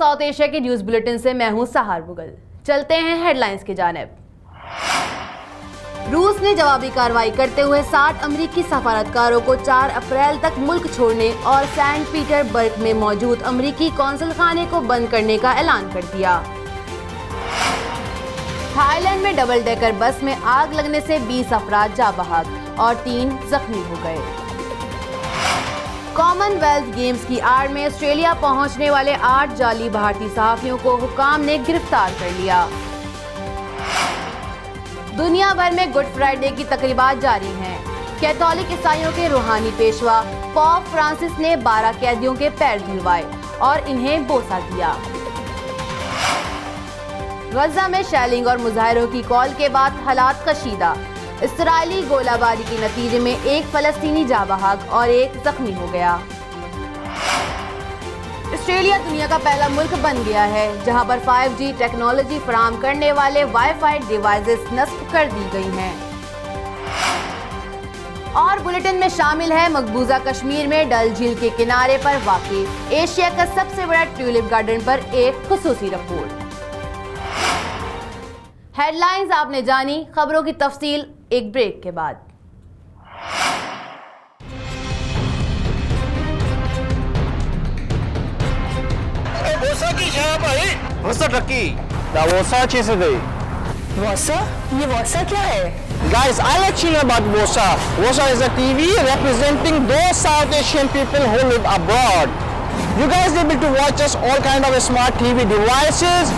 South Asia के news bulletin से मैं हूं सहार मुगल। चलते हैं हेडलाइंस की जानिब। रूस ने जवाबी कार्रवाई करते हुए 60 अमरीकी सफारतकारों को 4 अप्रैल तक मुल्क छोड़ने और सेंट पीटर्सबर्ग में मौजूद अमरीकी कौंसल खाने को बंद करने का ऐलान कर दिया। थाईलैंड में डबल डेकर बस में आग लगने से 20 अफराद जाँ बहक और 3 जख्मी हो गए। कॉमनवेल्थ गेम्स की आड़ में ऑस्ट्रेलिया पहुंचने वाले 8 जाली भारतीय सहाफियों को हुकाम ने गिरफ्तार कर लिया। दुनिया भर में गुड फ्राइडे की तकरीबात जारी हैं। कैथोलिक ईसाइयों के रूहानी पेशवा पोप फ्रांसिस ने 12 कैदियों के पैर धुलवाए और इन्हें बोसा दिया। गजा में शेलिंग और मुजाहरों की कॉल के बाद हालात कशीदा। इसराइली गोलाबारी के नतीजे में 1 फलस्तीनी जाँ बहक और 1 जख्मी हो गया। ऑस्ट्रेलिया दुनिया का पहला मुल्क बन गया है जहां पर 5G टेक्नोलॉजी फराहम करने वाले वाईफाई डिवाइसेस नस्ब कर दी गई हैं। और बुलेटिन में शामिल है मकबूजा कश्मीर में डल झील के किनारे पर वाक़ई एशिया का सबसे बड़ा ट्यूलिप गार्डन पर एक खुसूसी रिपोर्ट। हेडलाइंस आपने जानी, खबरों की तफसील एक ब्रेक के बाद। वोसा की शराब आई, वोसा ट्रकी, द वोसा चीज़ है। वोसा? ये वोसा क्या है? Guys, I'll let you know about Vosa. Vosa is a TV representing those South Asian people who live abroad. You guys are able to watch us all kind of smart TV devices.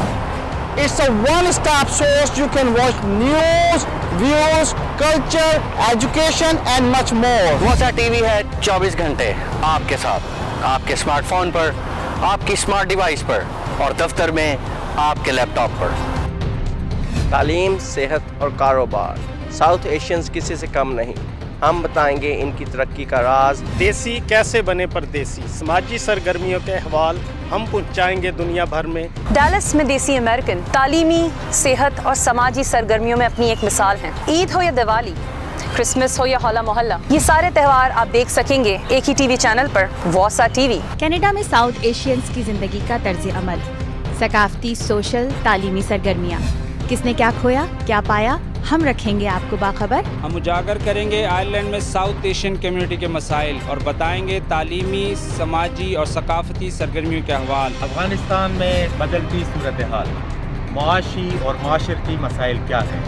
It's a one-stop source. You can watch news, views, culture, education and much more. Vosa TV है 24 घंटे आपके साथ, आपके smartphone पर, आपकी smart device पर और दफ्तर में आपके लैपटॉप पर। तालीम, सेहत और कारोबार, साउथ एशियंस किसी से कम नहीं। हम बताएंगे इनकी तरक्की का राज। देसी कैसे बने परदेसी, समाजी सरगर्मियों के अहवाल हम पहुंचाएंगे दुनिया भर में। डैलस में देसी अमेरिकन तालीमी, सेहत और समाजी सरगर्मियों में अपनी एक मिसाल हैं। ईद हो या दिवाली, क्रिसमस हो या होला मोहल्ला, ये सारे त्यौहार आप देख सकेंगे एक ही टीवी चैनल पर, वोसा टीवी। कनाडा में साउथ एशियंस की जिंदगी का तर्ज अमल, सकाफती, सोशल, तालीमी सरगर्मियाँ, किसने क्या खोया क्या पाया, हम रखेंगे आपको बाखबर। हम उजागर करेंगे आयरलैंड में साउथ एशियन कम्युनिटी के मसाइल और बताएंगे तालीमी, समाजी और सकाफती सरगर्मियों के अहवाल। अफगानिस्तान में बदलती सूरत हाल, मुआशी और माशरती मसाइल क्या हैं,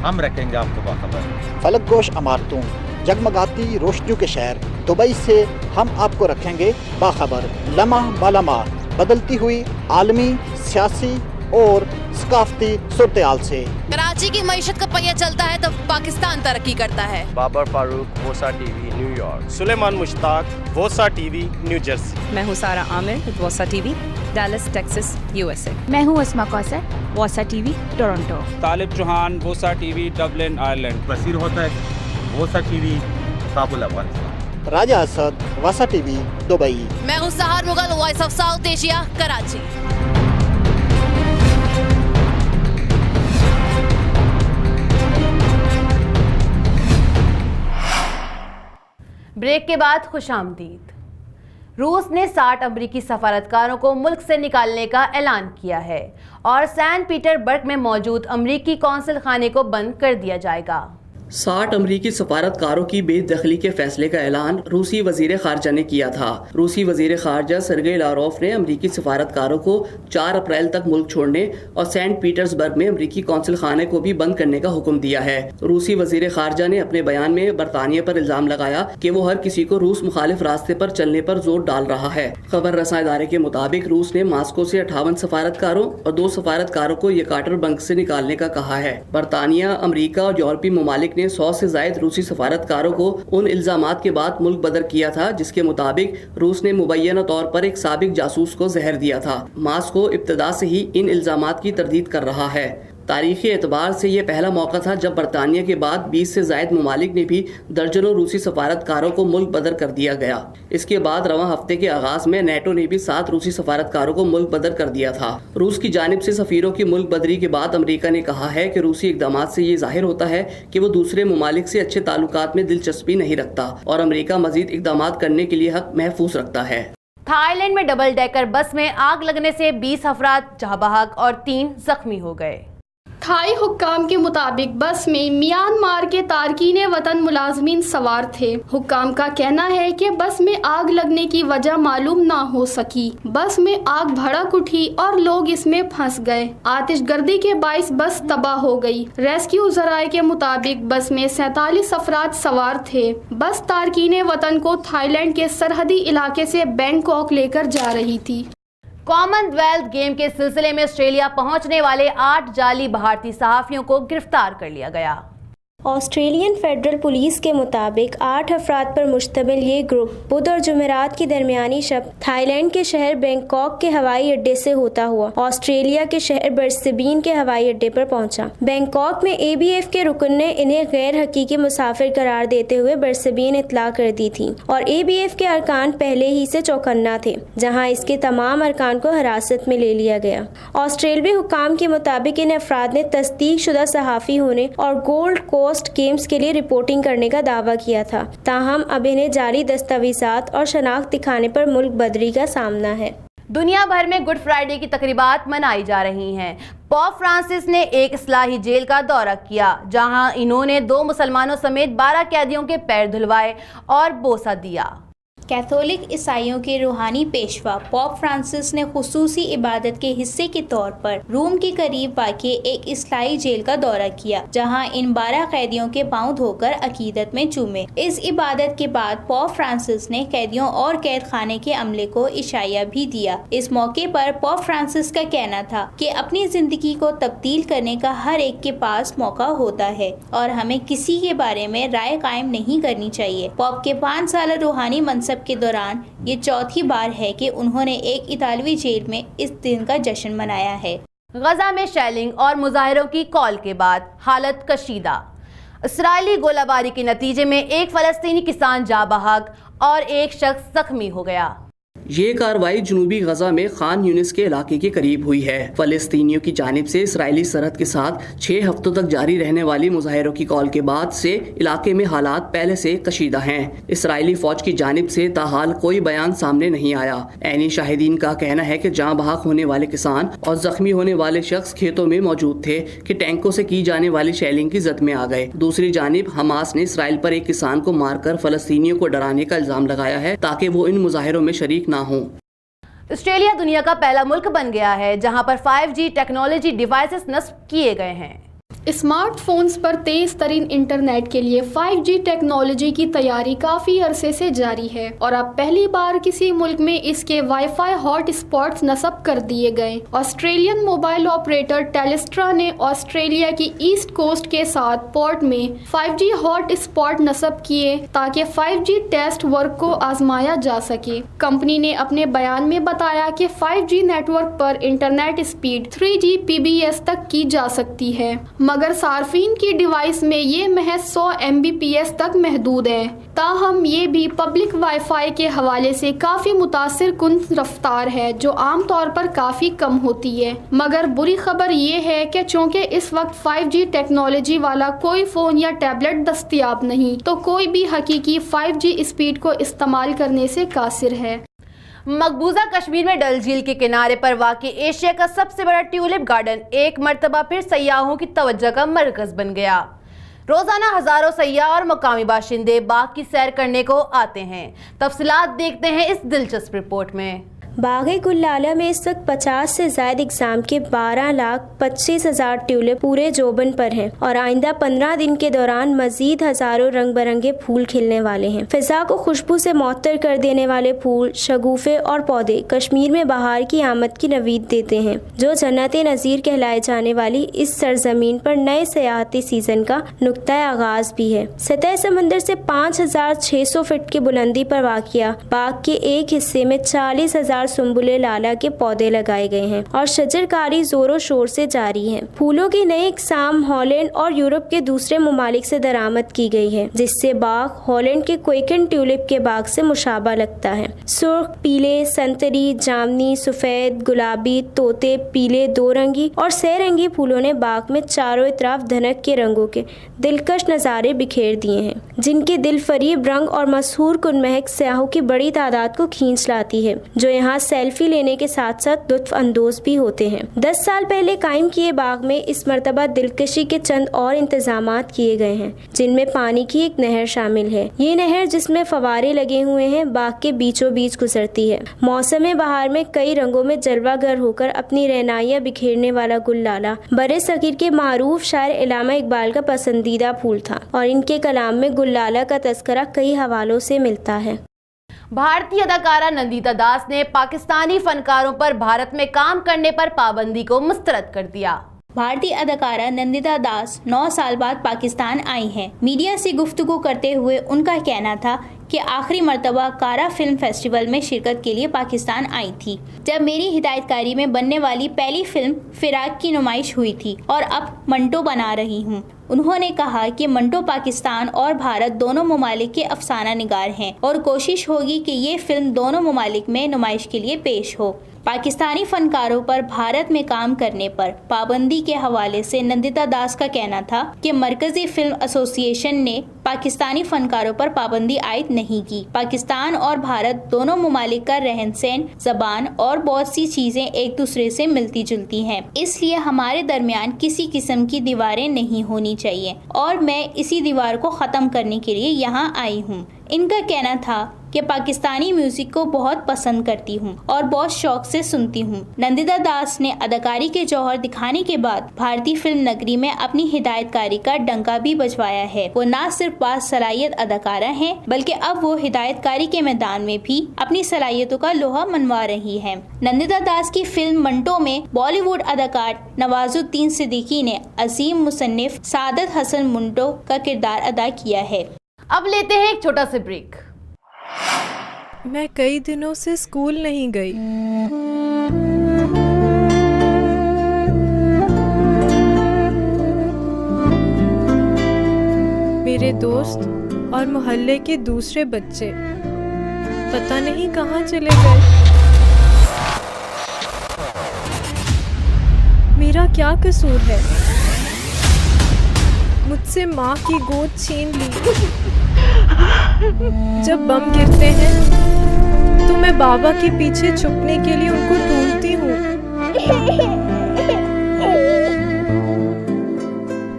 हम रखेंगे आपको बाखबर। फलक गोश इमारतों, जगमगाती रोशनियों के शहर दुबई से हम आपको रखेंगे बाखबर। लम्हा बालम्हा बदलती हुई आलमी, सियासी और सकाफती सूरत-ए-हाल से। कराची की मईशत का पहिया चलता है तब पाकिस्तान तरक्की करता है। Babar Farooq, VOSA TV, New York. Suleman Mushtaq, VOSA TV, New Jersey. मैं हूँ Sara Aamir, VOSA TV, Dallas, Texas, USA। मैं हूँ Asma Kausar, VOSA TV, Toronto. Talib Chauhan, VOSA TV, Dublin, Ireland. Basir होता है, VOSA TV, Kabul, Afghanistan. Raja Asad, VOSA TV, Dubai. मैं हूँ Sahar Mughal, voice of south Asia, Karachi. Break के बाद खुशामदीद। रूस ने 60 अमरीकी सफारतकारों को मुल्क से निकालने का ऐलान किया है और सेंट पीटर्सबर्ग में मौजूद अमरीकी कौंसल खाने को बंद कर दिया जाएगा। 60 अमरीकी सफारतकारों की बेदखली के फैसले का ऐलान रूसी वजीर खारजा ने किया था। रूसी वजीर खारजा सरगेई लारोफ ने अमरीकी सफारतकारों को 4 अप्रैल तक मुल्क छोड़ने और सेंट पीटर्सबर्ग में अमरीकी कौंसल खाने को भी बंद करने का हुक्म दिया है। रूसी वजीर खारजा ने अपने बयान में बरतानिया पर इल्जाम लगाया कि वो हर किसी को रूस मुखालिफ रास्ते पर चलने पर जोर डाल रहा है। खबर रसां इदारे के मुताबिक रूस ने मास्को से 58 सफारतकारों और 2 सफारतकारों को यकाटरबर्ग से निकालने का कहा है। बरतानिया, अमरीका और यूरोपीय ममालिक 100 से ज्यादा रूसी सफारतकारों को उन इल्जामात के बाद मुल्क बदर किया था जिसके मुताबिक रूस ने मुबैना तौर पर एक साबिक जासूस को जहर दिया था। मास्को इब्तदा से ही इन इल्जामात की तरदीद कर रहा है। तारीखी एतबार से ये पहला मौका था जब बरतानिया के बाद 20 से ज़ायद ममालिक ने भी दर्जनों रूसी सफारतकारों को मुल्क बदर कर दिया गया। इसके बाद रवां हफ्ते के आगाज में नेटो ने भी 7 रूसी सफारतकारों को मुल्क बदर कर दिया था। रूस की जानिब से सफीरों की मुल्क बदरी के बाद अमरीका ने कहा है कि रूसी इकदाम से ये जाहिर होता है कि वो दूसरे ममालिक से अच्छे ताल्लुकात में दिलचस्पी नहीं रखता और अमरीका मजीद इकदाम करने के लिए हक महफूज रखता है। تھائی لینڈ میں ڈبل ڈیکر بس میں آگ لگنے سے 20 افراد جاں بحق اور 3 زخمی ہو گئے۔ تھائی حکام کے مطابق بس میں میانمار کے تارکین وطن ملازمین سوار تھے۔ حکام کا کہنا ہے کہ بس میں آگ لگنے کی وجہ معلوم نہ ہو سکی۔ بس میں آگ بھڑک اٹھی اور لوگ اس میں پھنس گئے۔ آتش گردی کے باعث بس تباہ ہو گئی۔ ریسکیو ذرائع کے مطابق بس میں 47 افراد سوار تھے۔ بس تارکین وطن کو تھائی لینڈ کے سرحدی علاقے سے بینکاک لے کر جا رہی تھی۔ کامن ویلتھ گیم کے سلسلے میں آسٹریلیا پہنچنے والے 8 جعلی بھارتی صحافیوں کو گرفتار کر لیا گیا۔ آسٹریلین فیڈرل پولیس کے مطابق 8 افراد پر مشتمل یہ گروپ بدھ اور جمعرات کی درمیانی شب تھائی لینڈ کے شہر بینکاک کے ہوائی اڈے سے ہوتا ہوا آسٹریلیا کے شہر برسبین کے ہوائی اڈے پر پہنچا۔ بینکاک میں ABF کے رکن نے انہیں غیر حقیقی مسافر قرار دیتے ہوئے برسبین اطلاع کر دی تھی اور ABF کے ارکان پہلے ہی سے چوکنا تھے، جہاں اس کے تمام ارکان کو حراست میں لے لیا گیا۔ آسٹریلوی حکام کے مطابق ان افراد نے تصدیق شدہ صحافی ہونے اور گولڈ کوسٹ گیمز کے لیے رپورٹنگ کرنے کا دعویٰ کیا تھا، تاہم اب انہیں جعلی دستاویزات اور شناخت دکھانے پر ملک بدری کا سامنا ہے۔ دنیا بھر میں گڈ فرائیڈے کی تقریبات منائی جا رہی ہیں۔ پوپ فرانسس نے ایک اصلاحی جیل کا دورہ کیا، جہاں انہوں نے 2 مسلمانوں سمیت 12 قیدیوں کے پیر دھلوائے اور بوسہ دیا۔ کیتھولک عیسائیوں کے روحانی پیشوا پوپ فرانسس نے خصوصی عبادت کے حصے کے طور پر روم کے قریب واقع ایک اصلاحی جیل کا دورہ کیا، جہاں ان 12 قیدیوں کے پاؤں دھو کر عقیدت میں چومے۔ اس عبادت کے بعد پوپ فرانسس نے قیدیوں اور قید خانے کے عملے کو عشائیہ بھی دیا۔ اس موقع پر پوپ فرانسس کا کہنا تھا کہ اپنی زندگی کو تبدیل کرنے کا ہر ایک کے پاس موقع ہوتا ہے اور ہمیں کسی کے بارے میں رائے قائم نہیں کرنی چاہیے۔ پوپ کے 5 سالہ روحانی منصب کے دوران یہ چوتھی بار ہے کہ انہوں نے ایک اطالوی جیل میں اس دن کا جشن منایا ہے۔ غزہ میں شیلنگ اور مظاہروں کی کال کے بعد حالت کشیدہ۔ اسرائیلی گولہ باری کے نتیجے میں ایک فلسطینی کسان جاں بحق اور ایک شخص زخمی ہو گیا۔ یہ کارروائی جنوبی غزہ میں خان یونس کے علاقے کے قریب ہوئی ہے۔ فلسطینیوں کی جانب سے اسرائیلی سرحد کے ساتھ 6 ہفتوں تک جاری رہنے والی مظاہروں کی کال کے بعد سے علاقے میں حالات پہلے سے کشیدہ ہیں۔ اسرائیلی فوج کی جانب سے تاحال کوئی بیان سامنے نہیں آیا۔ عینی شاہدین کا کہنا ہے کہ جاں بحق ہونے والے کسان اور زخمی ہونے والے شخص کھیتوں میں موجود تھے کہ ٹینکوں سے کی جانے والی شیلنگ کی زد میں آ گئے۔ دوسری جانب حماس نے اسرائیل پر ایک کسان کو مار کر فلسطینیوں کو ڈرانے کا الزام لگایا ہے تاکہ وہ ان مظاہروں میں شریک نہ ہوں۔ آسٹریلیا دنیا کا پہلا ملک بن گیا ہے جہاں پر 5G ٹیکنالوجی ڈیوائسز نصب کیے گئے ہیں۔ اسمارٹ فونز پر تیز ترین انٹرنیٹ کے لیے 5G ٹیکنالوجی کی تیاری کافی عرصے سے جاری ہے اور اب پہلی بار کسی ملک میں اس کے وائی فائی ہاٹ اسپاٹس نصب کر دیے گئے۔ آسٹریلین موبائل آپریٹر ٹیلیسٹرا نے آسٹریلیا کی ایسٹ کوسٹ کے ساتھ پورٹ میں 5G ہاٹ اسپاٹ نصب کیے تاکہ 5G ٹیسٹ ورک کو آزمایا جا سکے۔ کمپنی نے اپنے بیان میں بتایا کہ 5G نیٹ ورک پر انٹرنیٹ اسپیڈ 3 Gbps تک کی جا سکتی ہے، مگر صارفین کی ڈیوائس میں یہ محض 100 Mbps تک محدود ہے۔ تاہم یہ بھی پبلک وائی فائی کے حوالے سے کافی متاثر کن رفتار ہے جو عام طور پر کافی کم ہوتی ہے۔ مگر بری خبر یہ ہے کہ چونکہ اس وقت 5G ٹیکنالوجی والا کوئی فون یا ٹیبلٹ دستیاب نہیں، تو کوئی بھی حقیقی 5G اسپیڈ کو استعمال کرنے سے قاصر ہے۔ مقبوضہ کشمیر میں ڈل جھیل کے کنارے پر واقع ایشیا کا سب سے بڑا ٹیولپ گارڈن ایک مرتبہ پھر سیاحوں کی توجہ کا مرکز بن گیا۔ روزانہ ہزاروں سیاح اور مقامی باشندے باغ کی سیر کرنے کو آتے ہیں۔ تفصیلات دیکھتے ہیں اس دلچسپ رپورٹ میں۔ باغ گل لالہ میں اس وقت 50 سے زائد اقسام کے 12,25,000 ٹیولپ پورے جوبن پر ہیں اور آئندہ 15 دن کے دوران مزید ہزاروں رنگ برنگے پھول کھلنے والے ہیں۔ فضا کو خوشبو سے معطر کر دینے والے پھول، شگوفے اور پودے کشمیر میں بہار کی آمد کی نوید دیتے ہیں، جو جنت نظیر کہلائے جانے والی اس سرزمین پر نئے سیاحتی سیزن کا نقطۂ آغاز بھی ہے۔ سطح سمندر سے 5,600 فٹ کی بلندی پر واقع باغ کے ایک حصے میں 40,000 سنبلے لالا کے پودے لگائے گئے ہیں اور شجر کاری زور و شور سے جاری ہے۔ پھولوں کی نئی اقسام ہالینڈ اور یورپ کے دوسرے ممالک سے درآمد کی گئی ہے، جس سے باغ ہالینڈ کے کوئکن ٹیولپ کے باغ سے مشابہ لگتا ہے۔ سرخ، پیلے، سنتری، جامنی، سفید، گلابی، طوطے، پیلے، 2 رنگی اور 6 رنگی پھولوں نے باغ میں چاروں اطراف دھنک کے رنگوں کے دلکش نظارے بکھیر دیے ہیں۔ जिनके दिल फरीब रंग और मशहूर कुनमहक सयाहों की बड़ी तादाद को खींच लाती है, जो यहाँ सेल्फी लेने के साथ साथ लुत्फ अंदोज भी होते हैं। 10 साल पहले कायम किए बाग में इस मरतबा दिलकशी के चंद और इंतजामात किए गए हैं, जिनमें पानी की एक नहर शामिल है। ये नहर, जिसमें फवारे लगे हुए हैं, बाग के बीचों बीच गुजरती है। मौसम बहार में कई रंगों में जलवागर होकर अपनी रहनाइयाँ बिखेरने वाला गुललाला बरे सगीर के मारूफ शायर इलामा इकबाल का पसंदीदा फूल था और इनके कलाम में गुललाला का तस्करा कई हवालों से मिलता है। भारतीय अदाकारा नंदिता दास ने पाकिस्तानी फनकारों पर भारत में काम करने पर पाबंदी को मुस्तरद कर दिया। भारतीय अदाकारा नंदिता दास 9 साल बाद पाकिस्तान आई हैं। मीडिया से गुफ्तगू करते हुए उनका कहना था कि आखिरी मर्तबा कारा फिल्म फेस्टिवल में शिरकत के लिए पाकिस्तान आई थी, जब मेरी हिदायतकारी में बनने वाली पहली फिल्म फिराक की नुमाइश हुई थी और अब मंटो बना रही हूँ। उन्होंने कहा कि मंटो पाकिस्तान और भारत दोनों ममालिक के अफसाना निगार हैं और कोशिश होगी कि ये फिल्म दोनों ममालिक में नुमाइश के लिए पेश हो। पाकिस्तानी फनकारों पर भारत में काम करने पर पाबंदी के हवाले से नंदिता दास का कहना था कि मरकजी फिल्म एसोसिएशन ने पाकिस्तानी फनकारों पर पाबंदी आयद नहीं की। पाकिस्तान और भारत दोनों ममालिक का रहन सहन, जबान और बहुत सी चीजें एक दूसरे से मिलती जुलती हैं, इसलिए हमारे दरमियान किसी किस्म की दीवारें नहीं होनी चाहिए और मैं इसी दीवार को ख़त्म करने के लिए यहाँ आई हूँ। इनका कहना था कि पाकिस्तानी म्यूजिक को बहुत पसंद करती हूँ और बहुत शौक से सुनती हूँ। नंदिता दास ने अदाकारी के जौहर दिखाने के बाद भारतीय फिल्म नगरी में अपनी हिदायतकारी का डंका भी बजवाया है। वो न सिर्फ बासलाहियत अदाकारा हैं, बल्कि अब वो हिदायतकारी के मैदान में भी अपनी सलाहियतों का लोहा मनवा रही है। नंदिता दास की फिल्म मंटो में बॉलीवुड अदाकार नवाजुद्दीन सिद्दीकी ने अजीम मुसन्निफ सादत हसन मंटो का किरदार अदा किया है। अब लेते हैं एक छोटा सा ब्रेक। मैं कई दिनों से स्कूल नहीं गई। मेरे दोस्त और मोहल्ले के दूसरे बच्चे पता नहीं कहाँ चले गए। मेरा क्या कसूर है? मुझसे माँ की गोद छीन ली। जब बम गिरते हैं तो मैं बाबा के पीछे छुपने के लिए उनको ढूंढती हूँ।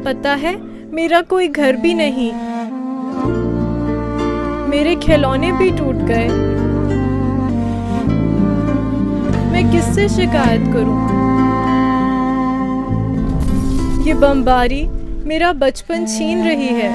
पता है, मेरा कोई घर भी नहीं, मेरे खिलौने भी टूट गए। मैं किससे शिकायत करूँ? ये बमबारी मेरा बचपन छीन रही है।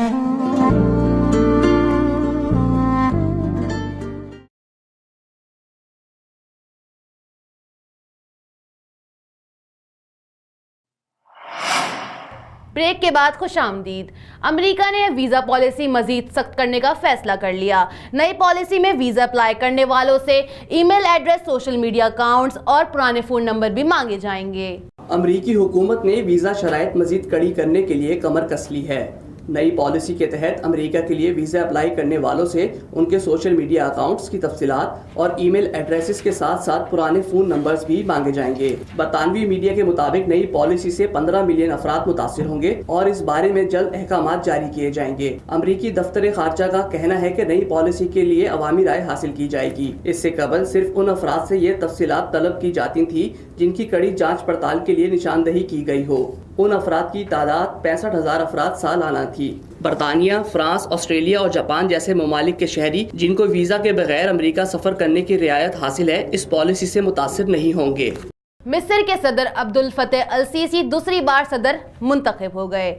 ब्रेक के बाद खुशामदीद। अमेरिका ने वीज़ा पॉलिसी मजीद सख्त करने का फैसला कर लिया। नई पॉलिसी में वीज़ा अप्लाई करने वालों से email address, social media accounts और पुराने फ़ोन नंबर भी मांगे जाएंगे। अमरीकी हुकूमत ने वीज़ा शराइत मजीद कड़ी करने के लिए कमर कस ली है। नई पॉलिसी के तहत अमेरिका के लिए वीज़ा अप्लाई करने वालों से उनके सोशल मीडिया अकाउंट्स की तफसीलात और ईमेल एड्रेसेस के साथ साथ पुराने फ़ोन नंबर्स भी मांगे जाएंगे। बरतानवी मीडिया के मुताबिक नई पॉलिसी से 15 मिलियन अफराद मुतासिर होंगे और इस बारे में जल्द अहकामात जारी किए जाएंगे। अमरीकी दफ्तर खारजा का कहना है कि नई पॉलिसी के लिए अवामी राय हासिल की जाएगी। इससे कबल सिर्फ उन अफराद से ये तफसीलात तलब की जाती थी जिनकी कड़ी जाँच पड़ताल के लिए निशानदही की गई हो। उन अफराद की तादाद 65,000 अफराद सालाना थी। बरतानिया, फ्रांस, ऑस्ट्रेलिया और जापान जैसे ममालिक के शहरी जिनको वीज़ा के बगैर अमेरिका सफ़र करने की रियायत हासिल है, इस पॉलिसी से मुतासिर नहीं होंगे। मिस्र के सदर अब्दुल फतेह अल सीसी दूसरी बार सदर मुंतखब हो गए।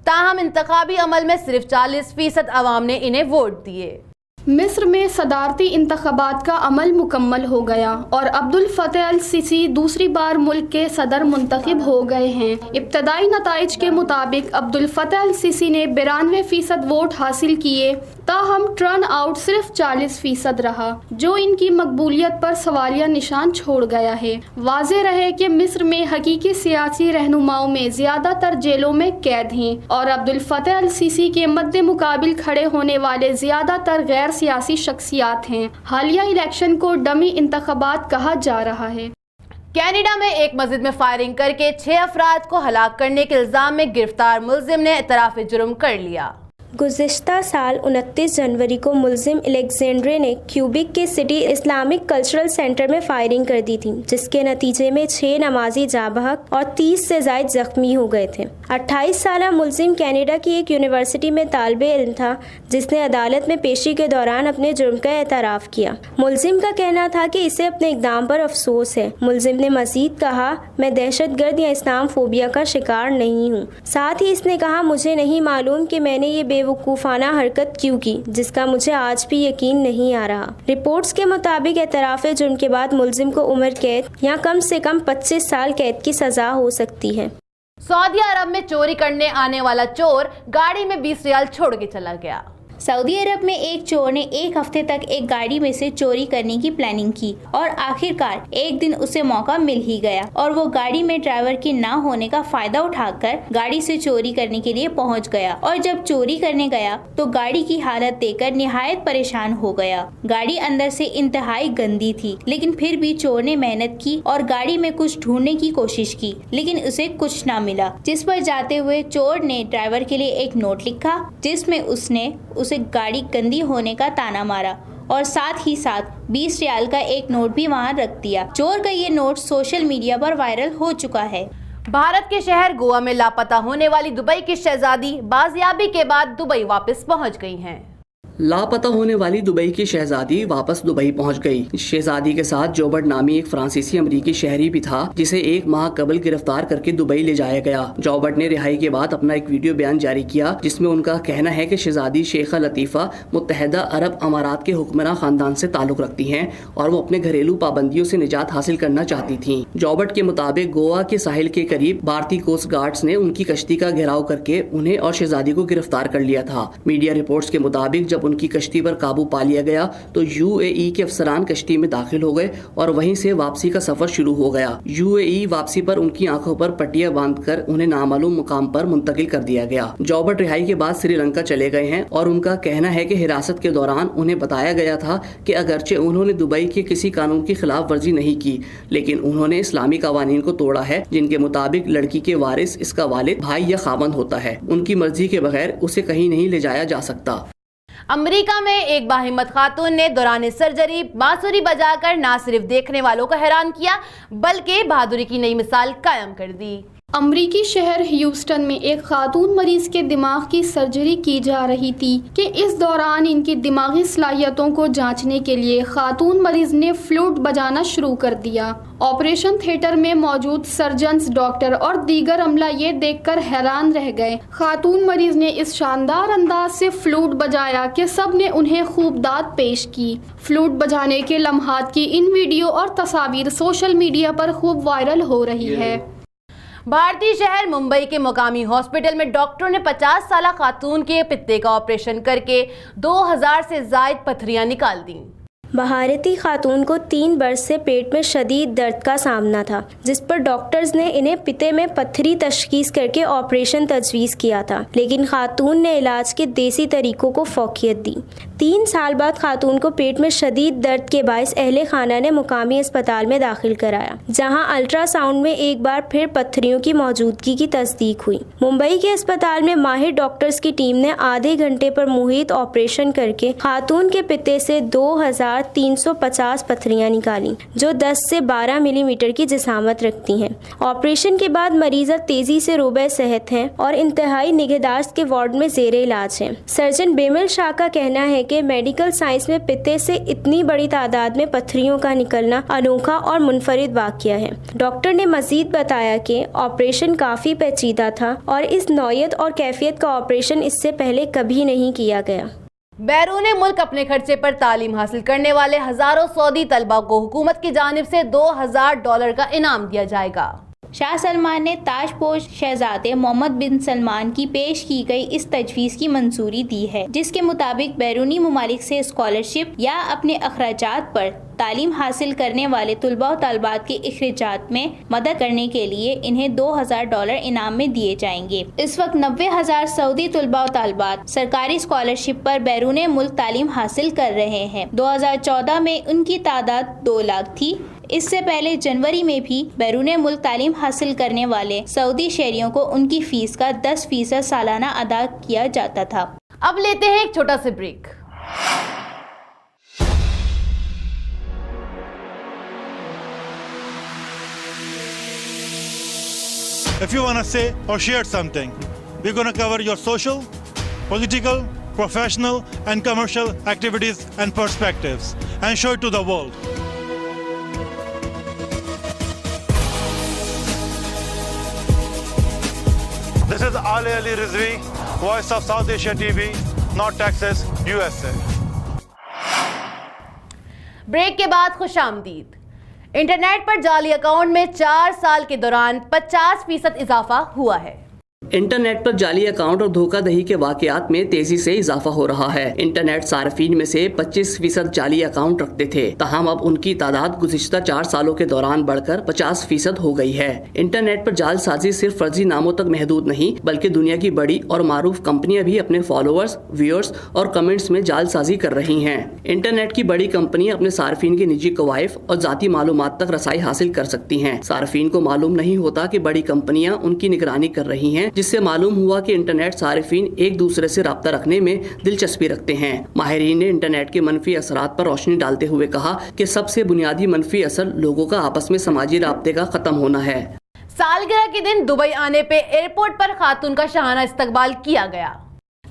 ताहम इंतखाबी अमल में सिर्फ 40% अवाम ने इन्हें वोट दिए। मिस्र में सदारती इंतखाबात का अमल मुकम्मल हो गया और अब्दुल फतेह अल सीसी दूसरी बार मुल्क के सदर मुंतखब हो गए हैं। इब्तदाई नताइज के मुताबिक अब्दुल फतेह अल सीसी ने 92% वोट हासिल किए, ताहम टर्न आउट सिर्फ 40% रहा, जो इनकी मकबूलियत पर सवालिया निशान छोड़ गया है। वाज़ेह रहे कि मिस्र में हकीकी सियासी रहनुमाओं में ज़्यादातर जेलों में कैद हैं और अब्दुल फतेह अल सीसी के मद्दे मुकाबिल खड़े होने वाले ज़्यादातर गैर सियासी शख्सियात हैं। हालिया इलेक्शन को डमी इंतखाबात कहा जा रहा है। कनाडा में एक मस्जिद में फायरिंग करके 6 अफराद को हलाक करने के इल्जाम में गिरफ्तार मुलजिम ने इतराफ़ जुर्म कर लिया। गुज़िश्ता साल 29 जनवरी को मुलजिम अलेक्जेंड्रे ने क्यूबिक के सिटी इस्लामिक कल्चरल सेंटर में फायरिंग कर दी थी, जिसके नतीजे में 6 नमाजी जाँ बहक और 30 से ज़ायद जख्मी हो गए थे। 28 साला मुलजिम कनाडा की एक यूनिवर्सिटी में तालिबे इल्म था, जिसने अदालत में पेशी के दौरान अपने जुर्म का एतराफ़ किया। मुलजिम का कहना था कि इसे अपने इक़दाम पर अफसोस है। मुलजिम ने मज़ीद कहा, मैं दहशतगर्द या इस्लाम फोबिया का शिकार नहीं हूँ। साथ ही इसने कहा, मुझे नहीं मालूम कि मैंने ये बेवकूफ़ाना हरकत क्यों की, जिसका मुझे आज भी यकीन नहीं आ रहा। रिपोर्ट्स के मुताबिक एतराफ़ जुर्म के बाद मुलजिम को उम्र कैद या कम से कम 25 साल कैद की सज़ा हो सकती है। सऊदी अरब में चोरी करने आने वाला चोर गाड़ी में 20 रियाल छोड़ के चला गया। सऊदी अरब में एक चोर ने एक हफ्ते तक एक गाड़ी में से चोरी करने की प्लानिंग की और आखिरकार एक दिन उसे मौका मिल ही गया और वो गाड़ी में ड्राइवर के ना होने का फायदा उठाकर गाड़ी से चोरी करने के लिए पहुंच गया। और जब चोरी करने गया तो गाड़ी की हालत देखकर निहायत परेशान हो गया। गाड़ी अंदर से इंतहाई गंदी थी, लेकिन फिर भी चोर ने मेहनत की और गाड़ी में कुछ ढूंढने की कोशिश की, लेकिन उसे कुछ ना मिला। जिस पर जाते हुए चोर ने ड्राइवर के लिए एक नोट लिखा, जिसमें उसने उसे गाड़ी गंदी होने का ताना मारा और साथ ही साथ 20 रियाल का एक नोट भी वहां रख दिया। चोर का ये नोट सोशल मीडिया पर वायरल हो चुका है। भारत के शहर गोवा में लापता होने वाली दुबई की शहजादी बाजियाबी के बाद दुबई वापस पहुंच गई हैं। लापता होने वाली दुबई की शहजादी वापस दुबई पहुंच गई। शहजादी के साथ जॉबर्ट नामी एक फ्रांसीसी अमरीकी शहरी भी था, जिसे 1 माह कबल गिरफ्तार करके दुबई ले जाया गया। जॉबर्ट ने रिहाई के बाद अपना एक वीडियो बयान जारी किया, जिसमें उनका कहना है कि शहजादी शेखा लतीफ़ा मुत्तहदा अरब अमारात के हुक्मरान खानदान से ताल्लुक रखती हैं और वो अपने घरेलू पाबंदियों से निजात हासिल करना चाहती थीं। जॉबर्ट के मुताबिक गोवा के साहिल के करीब भारतीय कोस्ट गार्ड्स ने उनकी कश्ती का घेराव करके उन्हें और शहजादी को गिरफ्तार कर लिया था। मीडिया रिपोर्ट्स के मुताबिक जब उनकी कश्ती पर काबू पा लिया गया तो यूएई के अफसरान कश्ती में दाखिल हो गए और वहीं से वापसी का सफर शुरू हो गया। यूएई वापसी पर उनकी आंखों पर पट्टियां बांधकर उन्हें नामालूम मुकाम पर मुंतकिल कर दिया गया। जॉबर्ट रिहाई के बाद श्रीलंका चले गए हैं और उनका कहना है कि हिरासत के दौरान उन्हें बताया गया था कि अगरचे उन्होंने दुबई के किसी कानून की खिलाफ वर्जी नहीं की, लेकिन उन्होंने इस्लामी कवानीन को तोड़ा है, जिनके मुताबिक लड़की के वारिस इसका वालिद, भाई या खावंद होता है। उनकी मर्जी के बगैर उसे कहीं नहीं ले जाया जा सकता। अमेरिका में एक बाहिम्मत खातून ने दौरान सर्जरी बांसुरी बजाकर न सिर्फ देखने वालों को हैरान किया, बल्कि बहादुरी की नई मिसाल कायम कर दी। अमरीकी शहर ह्यूस्टन में एक खातून मरीज के दिमाग की सर्जरी की जा रही थी कि इस दौरान इनकी दिमागी सलाहियतों को जांचने के लिए खातून मरीज ने फ्लूट बजाना शुरू कर दिया। ऑपरेशन थिएटर में मौजूद सर्जन्स, डॉक्टर और दीगर अमला ये देखकर हैरान रह गए। खातून मरीज ने इस शानदार अंदाज से फ्लूट बजाया कि सब ने उन्हें खूब दाद पेश की। फ्लूट बजाने के लम्हात की इन वीडियो और तस्वीर सोशल मीडिया पर खूब वायरल हो रही है। भारतीय शहर मुंबई के मुकामी हॉस्पिटल में डॉक्टरों ने 50 साला खातून के पित्ते का ऑपरेशन करके 2000 से ज्यादा पथरियां निकाल दी। भारती खातून को 3 बरस से पेट में शदीद दर्द का सामना था, जिस पर डॉक्टर्स ने इन्हें पिते में पत्थरी तशखीस करके ऑपरेशन तजवीज़ किया था, लेकिन खातून ने इलाज के देसी तरीकों को फौकियत दी। 3 साल बाद खातून को पेट में शदीद दर्द के बायस अहले खाना ने मुकामी अस्पताल में दाखिल कराया, जहां अल्ट्रासाउंड में एक बार फिर पत्थरियों की मौजूदगी की तस्दीक हुई। मुंबई के अस्पताल में माहिर डॉक्टर्स की टीम ने आधे घंटे पर मुहित ऑपरेशन करके खातून के पिते से 2350 पत्थरियां निकाली, जो 10 से 12 मिलीमीटर की जिसामत रखती हैं। ऑपरेशन के बाद मरीजा तेजी से रोबे सेहत हैं और इंतहाई निगहदाश्त के वार्ड में जेरे इलाज हैं। सर्जन बेमल शाह का कहना है कि मेडिकल साइंस में पित्ते से इतनी बड़ी तादाद में पत्थरियों का निकलना अनोखा और मुनफरिद वाक़या है। डॉक्टर ने मजीद बताया कि ऑपरेशन काफ़ी पेचीदा था और इस नौयत और कैफियत का ऑपरेशन इससे पहले कभी नहीं किया गया। बैरून मुल्क अपने खर्चे पर तालीम हासिल करने वाले हजारों सऊदी तलबा को हुकूमत की जानिब से $2000 का इनाम दिया जाएगा। शाह सलमान ने ताजपोश शहजादे मोहम्मद बिन सलमान की पेश की गई इस तजवीज़ की मंजूरी दी है, जिसके मुताबिक बैरूनी ममालिक से स्कॉलरशिप या अपने अखराजात पर तालीम हासिल करने वाले तुलबा और तालबात के अखराजात में मदद करने के लिए इन्हें $2000 इनाम में दिए जाएंगे। इस वक्त 90,000 सऊदी तुलबा और तालबात सरकारी स्कॉलरशिप पर बैरून मुल्क तालीम हासिल कर रहे हैं। 2014 में उनकी तादाद 2 लाख थी। इससे पहले जनवरी में भी बैरून मुल्क तालीम हासिल करने वाले सऊदी शहरियों को उनकी फीस का 10% सालाना अदा किया जाता था। اب لیتے ہیں ایک چھوٹا سا break. If you want to say or share something, we're going to cover your social, political, professional and commercial activities and perspectives and show it to the world. This is Ali Rizvi, Voice of South Asia TV, North Texas, USA. Break کے بعد خوش آمدید. Internet پر جعلی account میں 4 سال کے دوران 50% اضافہ ہوا ہے. انٹرنیٹ پر جعلی اکاؤنٹ اور دھوکہ دہی کے واقعات میں تیزی سے اضافہ ہو رہا ہے. انٹرنیٹ صارفین میں سے 25% جعلی اکاؤنٹ رکھتے تھے، تاہم اب ان کی تعداد گزشتہ 4 سالوں کے دوران بڑھ کر 50% ہو گئی ہے. انٹرنیٹ پر جعل سازی صرف فرضی ناموں تک محدود نہیں، بلکہ دنیا کی بڑی اور معروف کمپنیاں بھی اپنے فالوورز، ویورز اور کمنٹس میں جعل سازی کر رہی ہیں. انٹرنیٹ کی بڑی کمپنیاں اپنے صارفین کے نجی کوائف اور ذاتی معلومات تک رسائی حاصل کر سکتی ہیں. صارفین کو معلوم نہیں ہوتا کہ بڑی کمپنیاں ان کی نگرانی کر رہی ہیں، جس سے معلوم ہوا کہ انٹرنیٹ صارفین ایک دوسرے سے رابطہ رکھنے میں دلچسپی رکھتے ہیں. ماہرین نے انٹرنیٹ کے منفی اثرات پر روشنی ڈالتے ہوئے کہا کہ سب سے بنیادی منفی اثر لوگوں کا آپس میں سماجی رابطے کا ختم ہونا ہے. سالگرہ کے دن دبئی آنے پہ ایئرپورٹ پر خاتون کا شاہانہ استقبال کیا گیا.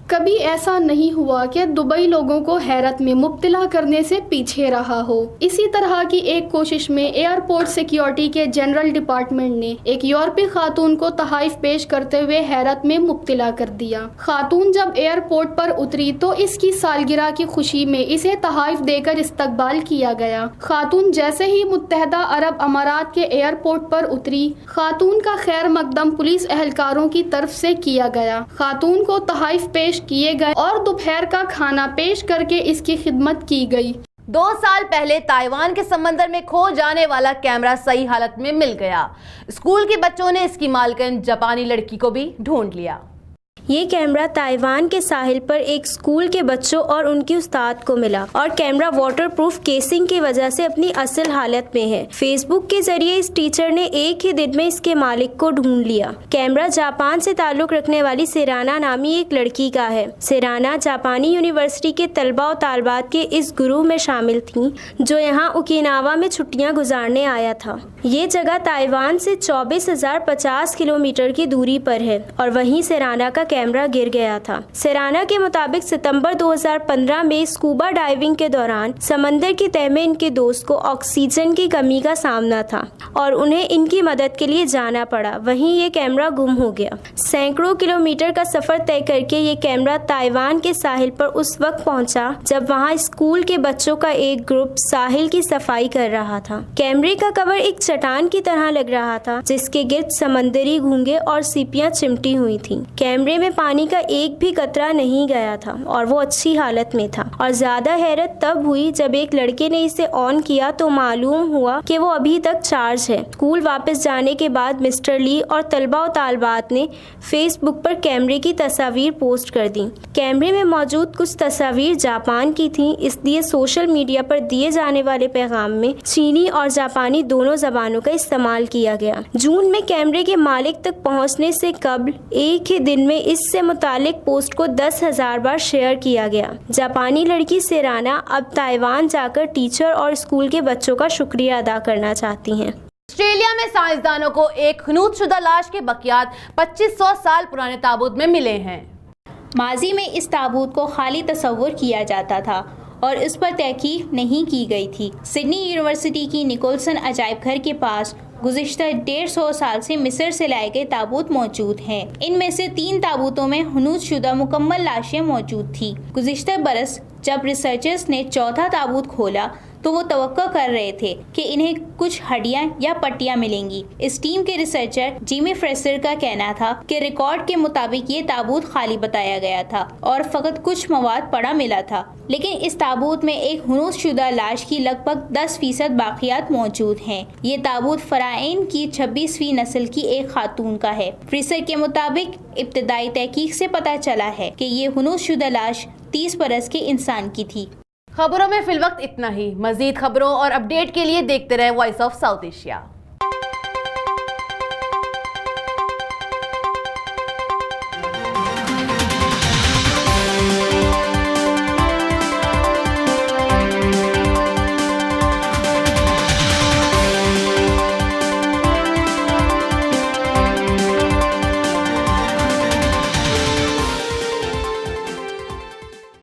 کبھی ایسا نہیں ہوا کہ دبئی لوگوں کو حیرت میں مبتلا کرنے سے پیچھے رہا ہو. اسی طرح کی ایک کوشش میں ایئرپورٹ سیکیورٹی کے جنرل ڈپارٹمنٹ نے ایک یورپی خاتون کو تحائف پیش کرتے ہوئے حیرت میں مبتلا کر دیا. خاتون جب ایئرپورٹ پر اتری تو اس کی سالگرہ کی خوشی میں اسے تحائف دے کر استقبال کیا گیا. خاتون جیسے ہی متحدہ عرب امارات کے ایئرپورٹ پر اتری، خاتون کا خیر مقدم پولیس اہلکاروں کی طرف سے کیا گیا. خاتون کو تحائف پیش کیے گئے اور دوپہر کا کھانا پیش کر کے اس کی خدمت کی گئی. 2 سال پہلے تائیوان کے سمندر میں کھو جانے والا کیمرہ صحیح حالت میں مل گیا. اسکول کے بچوں نے اس کی مالکن جاپانی لڑکی کو بھی ڈھونڈ لیا. یہ کیمرہ تائیوان کے ساحل پر ایک اسکول کے بچوں اور ان کی استاد کو ملا اور کیمرہ واٹر پروف کیسنگ کی وجہ سے اپنی اصل حالت میں ہے. فیس بک کے ذریعے اس ٹیچر نے ایک ہی دن میں اس کے مالک کو ڈھونڈ لیا. کیمرہ جاپان سے تعلق رکھنے والی سیرانا نامی ایک لڑکی کا ہے. سیرانا جاپانی یونیورسٹی کے طلباء و طالبات کے اس گروہ میں شامل تھیں جو یہاں اوکیناوا میں چھٹیاں گزارنے آیا تھا. یہ جگہ تائیوان سے 24,050 کلومیٹر کی دوری پر ہے اور وہیں سیرانا کا کیمرہ گر گیا تھا. سیرانا کے مطابق ستمبر 2015 میں اسکوبا ڈائیونگ کے دوران سمندر کی تہہ میں ان کے دوست کو آکسیجن کی کمی کا سامنا تھا اور انہیں ان کی مدد کے لیے جانا پڑا. وہیں یہ کیمرہ گم ہو گیا. سینکڑوں کلومیٹر کا سفر طے کر کے یہ کیمرہ تائیوان کے ساحل پر اس وقت پہنچا جب وہاں اسکول کے بچوں کا ایک گروپ ساحل کی صفائی کر رہا تھا. کیمرے کا کور ایک چٹان کی طرح لگ رہا تھا جس کے گرد سمندری گھونگے اور سیپیاں چمٹی ہوئی تھیں. کیمرے میں پانی کا ایک بھی قطرہ نہیں گیا تھا اور وہ اچھی حالت میں تھا. اور زیادہ حیرت تب ہوئی جب ایک لڑکے نے اسے آن کیا تو معلوم ہوا کہ وہ ابھی تک چارج ہے. اسکول واپس جانے کے بعد مسٹر لی اور طلباء و طالبات نے فیس بک پر کیمرے کی تصاویر پوسٹ کر دیں. کیمرے میں موجود کچھ تصاویر جاپان کی تھیں، اس لیے سوشل میڈیا پر دیے جانے والے پیغام میں چینی اور جاپانی دونوں زبانوں کا استعمال کیا گیا. جون میں کیمرے کے مالک تک پہنچنے سے قبل ایک ہی دن میں اس سے متعلق پوسٹ کو 10,000 بار شیئر کیا گیا. جاپانی لڑکی سیرانا اب تائیوان جا کر ٹیچر اور اسکول کے بچوں کا شکریہ ادا کرنا چاہتی ہیں. آسٹریلیا میں سائنسدانوں کو ایک خنود شدہ لاش کے بقیات 2500 سال پرانے تابوت میں ملے ہیں. ماضی میں اس تابوت کو خالی تصور کیا جاتا تھا اور اس پر تحقیق نہیں کی گئی تھی. سڈنی یونیورسٹی کی نکولسن عجائب گھر کے پاس گزشتہ 150 سال سے مصر سے لائے گئے تابوت موجود ہیں. ان میں سے 3 تابوتوں میں حنوط شدہ مکمل لاشیں موجود تھیں. گزشتہ برس جب ریسرچرز نے چوتھا تابوت کھولا تو وہ توقع کر رہے تھے کہ انہیں کچھ ہڈیاں یا پٹیاں ملیں گی. اس ٹیم کے ریسرچر جیمی فریسر کا کہنا تھا کہ ریکارڈ کے مطابق یہ تابوت خالی بتایا گیا تھا اور فقط کچھ مواد پڑا ملا تھا، لیکن اس تابوت میں ایک حنوط شدہ لاش کی لگ بھگ 10% باقیات موجود ہیں. یہ تابوت فرائین کی 26ویں نسل کی ایک خاتون کا ہے. فریسر کے مطابق ابتدائی تحقیق سے پتہ چلا ہے کہ یہ حنوط شدہ لاش 30 برس کے انسان کی تھی. خبروں میں فی الوقت اتنا ہی. مزید خبروں اور اپڈیٹ کے لیے دیکھتے رہیں وائس آف ساؤتھ ایشیا.